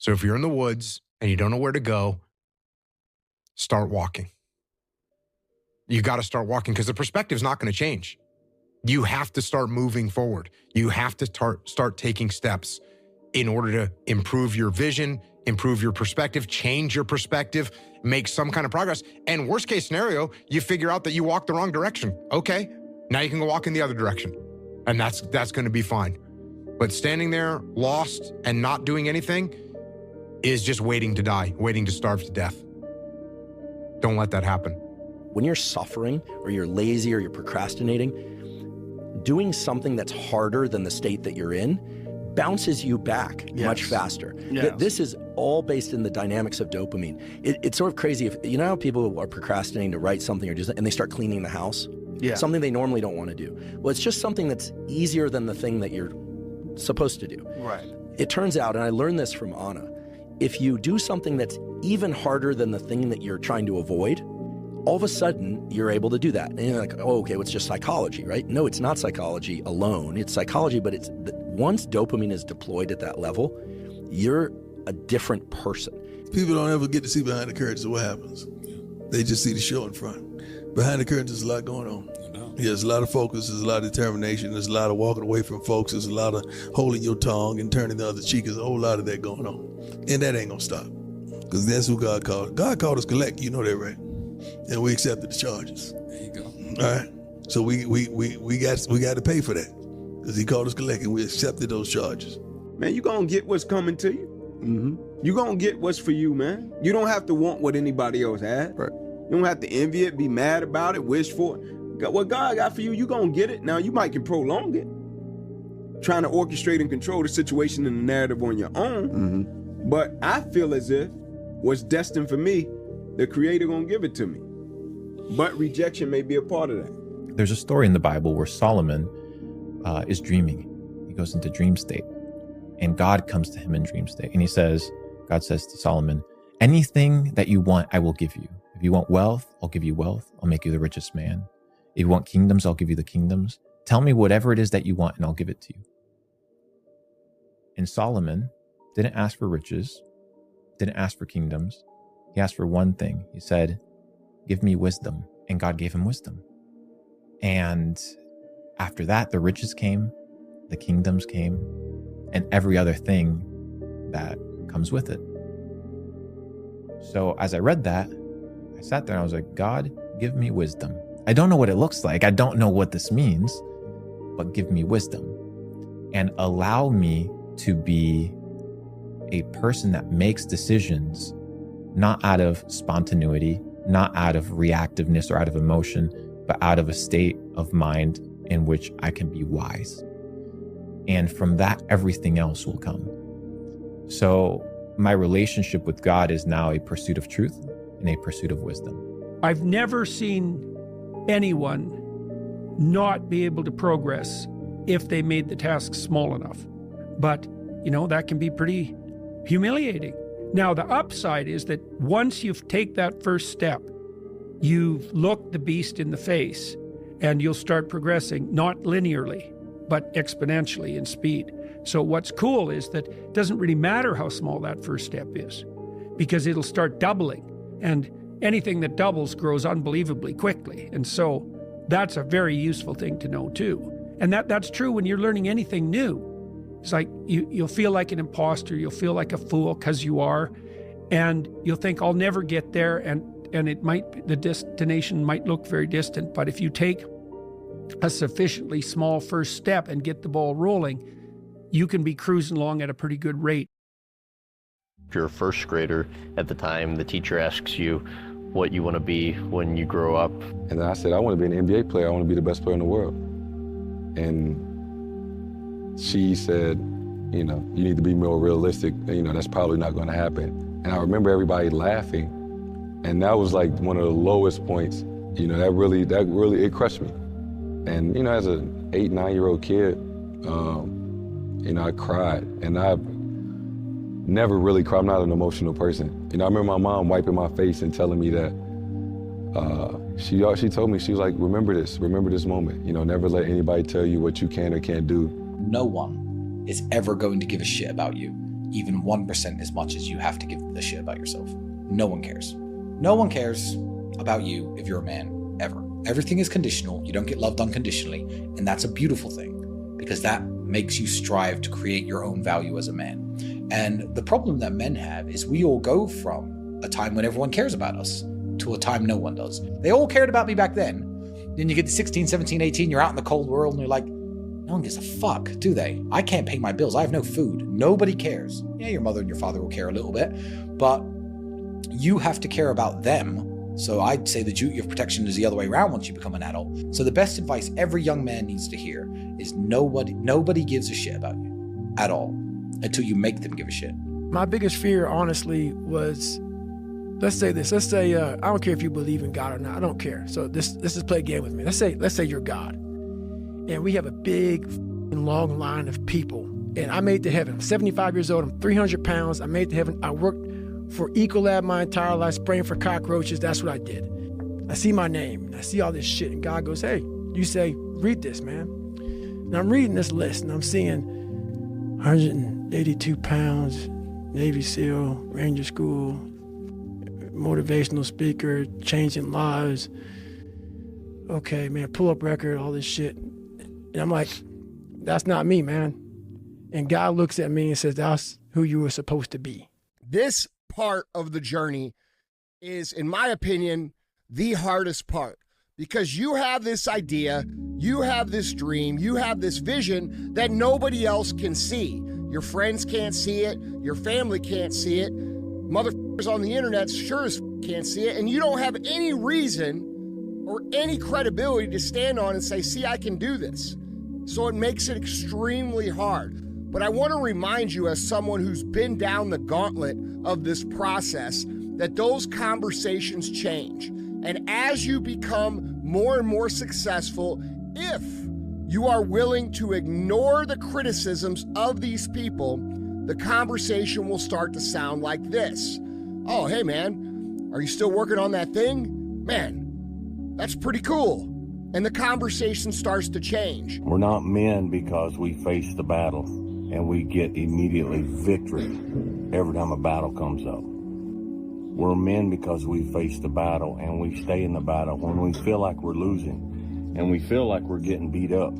So if you're in the woods and you don't know where to go, start walking. You got to start walking because the perspective's not going to change. You have to start moving forward. You have to start taking steps in order to improve your vision, improve your perspective, change your perspective, make some kind of progress. And worst case scenario, you figure out that you walked the wrong direction. Okay, now you can go walk in the other direction. And that's going to be fine. But standing there lost and not doing anything is just waiting to die, waiting to starve to death. Don't let that happen. When you're suffering or you're lazy or you're procrastinating, doing something that's harder than the state that you're in bounces you back much faster. Yes. This is all based in the dynamics of dopamine. It's sort of crazy. If you know how people are procrastinating to write something or and they start cleaning the house? Yeah. Something they normally don't want to do. Well, it's just something that's easier than the thing that you're supposed to do. Right. It turns out, and I learned this from Anna, if you do something that's even harder than the thing that you're trying to avoid, all of a sudden you're able to do that. And you're like, oh, okay, well, it's just psychology, right? No, it's not psychology alone. It's psychology, but once dopamine is deployed at that level, you're a different person. People don't ever get to see behind the curtains of what happens. They just see the show in front. Behind the curtains, there's a lot going on. Yeah, there's a lot of focus, there's a lot of determination, there's a lot of walking away from folks, there's a lot of holding your tongue and turning the other cheek. There's a whole lot of that going on. And that ain't gonna stop. Because that's who God called. God called us collect, you know that, right? And we accepted the charges. There you go. All right. So we got to pay for that. Because he called us collect and we accepted those charges. Man, you gonna get what's coming to you. Mm-hmm. You gonna get what's for you, man. You don't have to want what anybody else had. Right. You don't have to envy it, be mad about it, wish for it. What God got for you, you gonna get it. Now you might can prolong it, trying to orchestrate and control the situation and the narrative on your own. Mm-hmm. But I feel as if what's destined for me, the Creator gonna give it to me. But rejection may be a part of that. There's a story in the Bible where Solomon is dreaming. He goes into dream state, and God comes to him in dream state, and God says to Solomon, anything that you want, I will give you. If you want wealth, I'll give you wealth. I'll make you the richest man. If you want kingdoms, I'll give you the kingdoms. Tell me whatever it is that you want, and I'll give it to you. And Solomon didn't ask for riches, didn't ask for kingdoms. He asked for one thing. He said, give me wisdom. And God gave him wisdom. And after that, the riches came, the kingdoms came, and every other thing that comes with it. So as I read that, I sat there and I was like, God, give me wisdom. I don't know what it looks like. I don't know what this means, but give me wisdom and allow me to be a person that makes decisions not out of spontaneity, not out of reactiveness or out of emotion, but out of a state of mind in which I can be wise. And from that, everything else will come. So my relationship with God is now a pursuit of truth and a pursuit of wisdom. I've never seen anyone not be able to progress if they made the task small enough. But, that can be pretty humiliating. Now, the upside is that once you take that first step, you've looked the beast in the face and you'll start progressing, not linearly, but exponentially in speed. So what's cool is that it doesn't really matter how small that first step is, because it'll start doubling, and anything that doubles grows unbelievably quickly. And so that's a very useful thing to know too. And that's true when you're learning anything new. It's like you'll feel like an imposter, you'll feel like a fool because you are, and you'll think, I'll never get there, and the destination might look very distant, but if you take a sufficiently small first step and get the ball rolling, you can be cruising along at a pretty good rate. If you're a first grader at the time, the teacher asks you what you want to be when you grow up. And then I said, I want to be an NBA player. I want to be the best player in the world. And she said, you need to be more realistic. That's probably not going to happen. And I remember everybody laughing. And that was like one of the lowest points. That really, it crushed me. And, as an 8, 9-year-old kid, I cried. And I've never really cried. I'm not an emotional person. I remember my mom wiping my face and telling me that, she told me, she was like, remember this moment. Never let anybody tell you what you can or can't do. No one is ever going to give a shit about you. even 1% as much as you have to give a shit about yourself. No one cares. No one cares about you if you're a man, ever. Everything is conditional. You don't get loved unconditionally. And that's a beautiful thing, because that makes you strive to create your own value as a man. And the problem that men have is we all go from a time when everyone cares about us to a time no one does. They all cared about me back then. Then you get to 16, 17, 18, you're out in the cold world and you're like, no one gives a fuck, do they? I can't pay my bills. I have no food. Nobody cares. Yeah, your mother and your father will care a little bit, but you have to care about them. So I'd say the duty of protection is the other way around once you become an adult. So the best advice every young man needs to hear is nobody gives a shit about you at all until you make them give a shit. My biggest fear, honestly, was, let's say this. Let's say, I don't care if you believe in God or not. I don't care. So this is play a game with me. Let's say you're God. And we have a big long line of people. And I made it to heaven. I'm 75 years old. I'm 300 pounds. I made it to heaven. I worked for Ecolab my entire life, spraying for cockroaches. That's what I did. I see my name. I see all this shit. And God goes, hey, you say, read this, man. And I'm reading this list, and I'm seeing 182 pounds, Navy SEAL, Ranger School, motivational speaker, changing lives. Okay, man, pull-up record, all this shit. And I'm like, that's not me, man. And God looks at me and says, that's who you were supposed to be. This part of the journey is, in my opinion, the hardest part, because you have this idea, you have this dream, you have this vision that nobody else can see. Your friends can't see it, your family can't see it, motherfuckers on the internet sure as can't see it, and you don't have any reason or any credibility to stand on and say, see, I can do this. So it makes it extremely hard. But I want to remind you, as someone who's been down the gauntlet of this process, that those conversations change. And as you become more and more successful, if you are willing to ignore the criticisms of these people, the conversation will start to sound like this. Oh, hey man, are you still working on that thing? Man, that's pretty cool. And the conversation starts to change. We're not men because we face the battle and we get immediately victory every time a battle comes up. We're men because we face the battle and we stay in the battle when we feel like we're losing and we feel like we're getting beat up.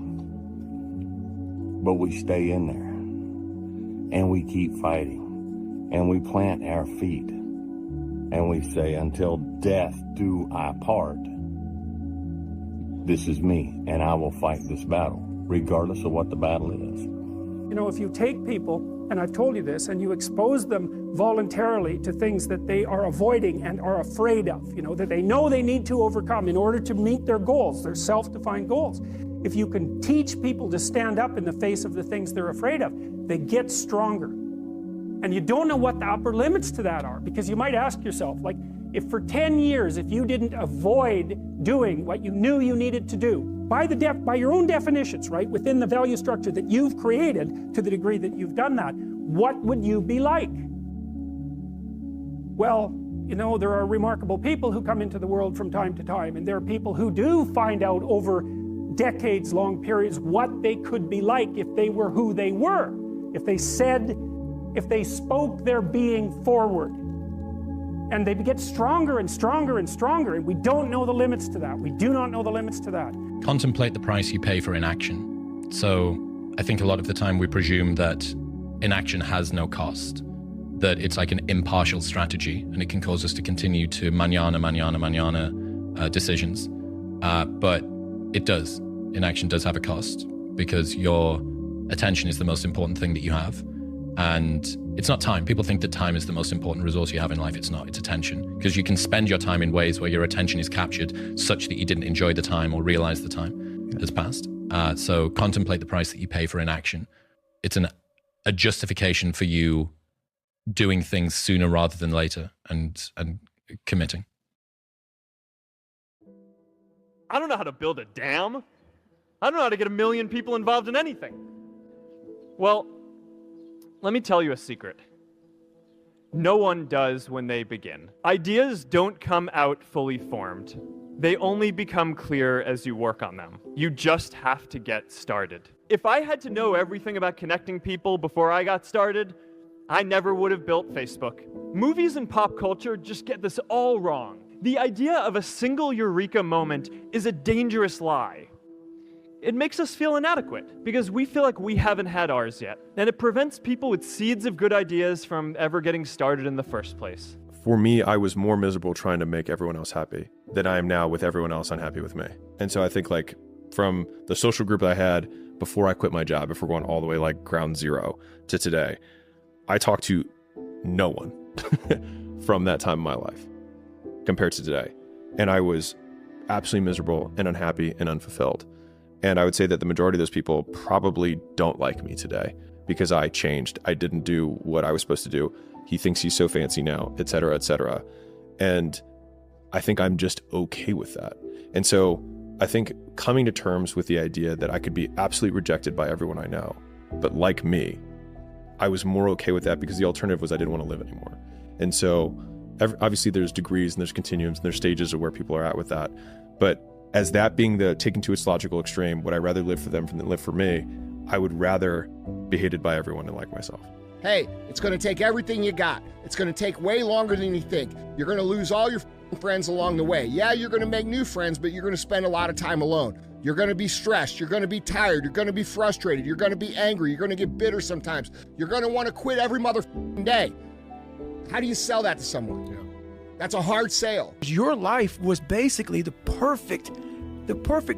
But we stay in there and we keep fighting and we plant our feet and we say, until death do I part, this is me and I will fight this battle, regardless of what the battle is. You know, if you take people, and I've told you this, and you expose them voluntarily to things that they are avoiding and are afraid of, you know, that they know they need to overcome in order to meet their goals, their self-defined goals. If you can teach people to stand up in the face of the things they're afraid of, they get stronger. And you don't know what the upper limits to that are, because you might ask yourself, like, if for 10 years, if you didn't avoid doing what you knew you needed to do, by your own definitions, right, within the value structure that you've created, to the degree that you've done that, what would you be like? Well, you know, there are remarkable people who come into the world from time to time, and there are people who do find out over decades-long periods what they could be like if they were who they were, if they spoke their being forward. And they get stronger and stronger and stronger, and we don't know the limits to that. We do not know the limits to that. Contemplate the price you pay for inaction. So I think a lot of the time we presume that inaction has no cost, that it's like an impartial strategy, and it can cause us to continue to manana decisions. But it does. Inaction does have a cost, because your attention is the most important thing that you have. And it's not time. People think that time is the most important resource you have in life. It's not. It's attention. Because you can spend your time in ways where your attention is captured such that you didn't enjoy the time or realize the time has passed. So contemplate the price that you pay for inaction. It's a justification for you doing things sooner rather than later and committing. I don't know how to build a dam. I don't know how to get 1 million people involved in anything. Well, let me tell you a secret. No one does when they begin. Ideas don't come out fully formed. They only become clear as you work on them. You just have to get started. If I had to know everything about connecting people before I got started, I never would have built Facebook. Movies and pop culture just get this all wrong. The idea of a single eureka moment is a dangerous lie. It makes us feel inadequate because we feel like we haven't had ours yet, and it prevents people with seeds of good ideas from ever getting started in the first place. For me, I was more miserable trying to make everyone else happy than I am now with everyone else unhappy with me. And so I think like from the social group I had before I quit my job, if we're going all the way like ground zero to today, I talked to no one from that time in my life compared to today. And I was absolutely miserable and unhappy and unfulfilled. And I would say that the majority of those people probably don't like me today because I changed. I didn't do what I was supposed to do. He thinks he's so fancy now, et cetera, et cetera. And I think I'm just okay with that. And so I think coming to terms with the idea that I could be absolutely rejected by everyone I know, but like me, I was more okay with that because the alternative was I didn't want to live anymore. And so obviously there's degrees and there's continuums and there's stages of where people are at with that. But as that being the taken to its logical extreme, would I rather live for them than live for me? I would rather be hated by everyone and like myself. Hey, it's going to take everything you got. It's going to take way longer than you think. You're going to lose all your friends along the way. Yeah, you're going to make new friends, but you're going to spend a lot of time alone. You're going to be stressed. You're going to be tired. You're going to be frustrated. You're going to be angry. You're going to get bitter sometimes. You're going to want to quit every day. How do you sell that to someone? Yeah. That's a hard sale. Your life was basically the perfect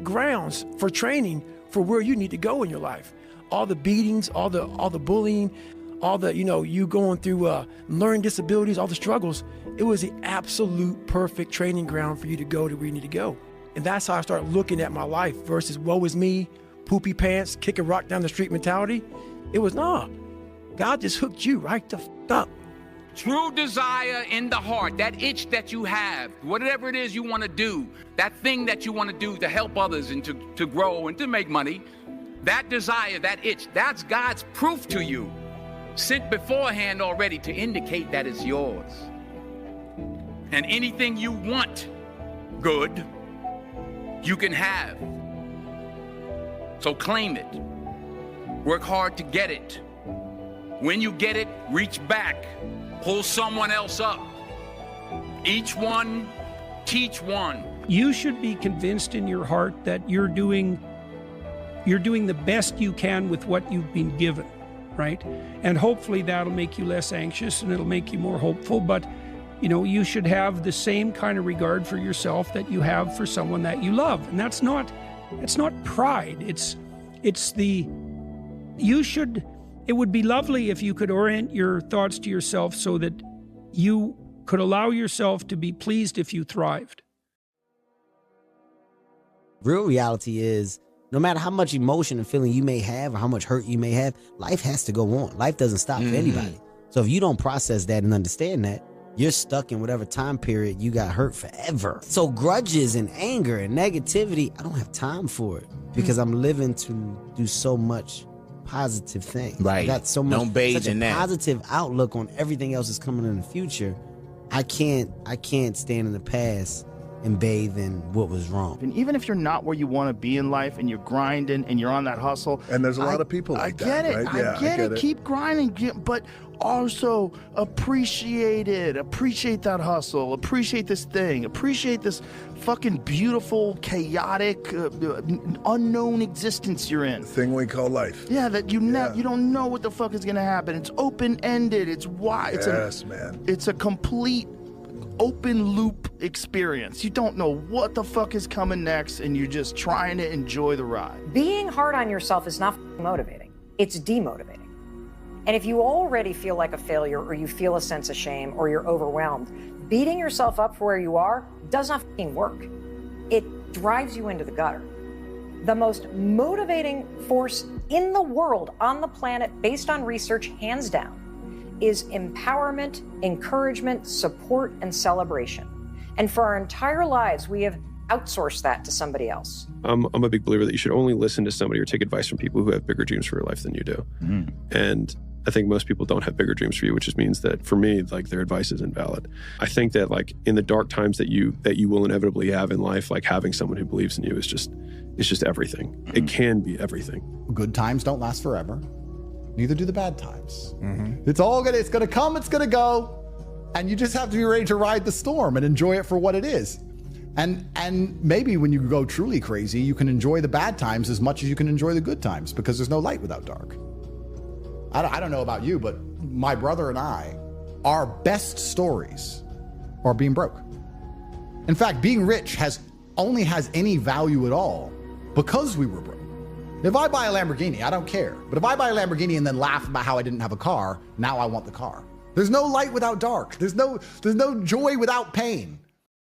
grounds for training for where you need to go in your life. All the beatings, all the bullying, all the, you going through learning disabilities, all the struggles. It was the absolute perfect training ground for you to go to where you need to go. And that's how I started looking at my life versus woe is me, poopy pants, kick a rock down the street mentality. It was, nah, God just hooked you right the up. True desire in the heart, that itch that you have, whatever it is you want to do, that thing that you want to do to help others and to grow and to make money, that desire, that itch, that's God's proof to you, sent beforehand already to indicate that it's yours. And anything you want good, you can have. So claim it. Work hard to get it. When you get it, reach back. Pull someone else up. Each one, teach one. You should be convinced in your heart that you're doing the best you can with what you've been given, right? And hopefully that'll make you less anxious and it'll make you more hopeful. But, you should have the same kind of regard for yourself that you have for someone that you love. And that's not pride. It would be lovely if you could orient your thoughts to yourself so that you could allow yourself to be pleased if you thrived. Real reality is, no matter how much emotion and feeling you may have or how much hurt you may have, life has to go on. Life doesn't stop for anybody. So if you don't process that and understand that, you're stuck in whatever time period you got hurt forever. So grudges and anger and negativity, I don't have time for it because I'm living to do so much positive things. Right. I got so much, don't bathe such in a that. positive outlook on everything else that's coming in the future. I can't stand in the past and bathe in what was wrong. And even if you're not where you want to be in life and you're grinding and you're on that hustle. And there's a lot of people like that, right? I get it. Keep grinding, but also appreciate it. Appreciate that hustle. Appreciate this thing. Appreciate this fucking beautiful, chaotic, unknown existence you're in. The thing we call life. Yeah, that you don't know what the fuck is gonna happen. It's open-ended. It's wide. Man. It's a complete open loop experience. You don't know what the fuck is coming next, and you're just trying to enjoy the ride. Being hard on yourself is not motivating. It's demotivating. And if you already feel like a failure, or you feel a sense of shame, or you're overwhelmed, beating yourself up for where you are does not fucking work. It drives you into the gutter. The most motivating force in the world, on the planet, based on research, hands down, is empowerment, encouragement, support, and celebration. And for our entire lives, we have outsourced that to somebody else. I'm a big believer that you should only listen to somebody or take advice from people who have bigger dreams for your life than you do. And I think most people don't have bigger dreams for you, which just means that for me, like, their advice is invalid. I think that, like, in the dark times that you will inevitably have in life, like, having someone who believes in you is just everything. It can be everything. Good times don't last forever. neither do the bad times. It's gonna come, it's gonna go, and you just have to be ready to ride the storm and enjoy it for what it is. And maybe when you go truly crazy, you can enjoy the bad times as much as you can enjoy the good times, because there's no light without dark. I don't know about you, but my brother and I, our best stories are being broke. In fact, being rich only has any value at all because we were broke. If I buy a Lamborghini, I don't care. But if I buy a Lamborghini and then laugh about how I didn't have a car, now I want the car. There's no light without dark. There's no joy without pain.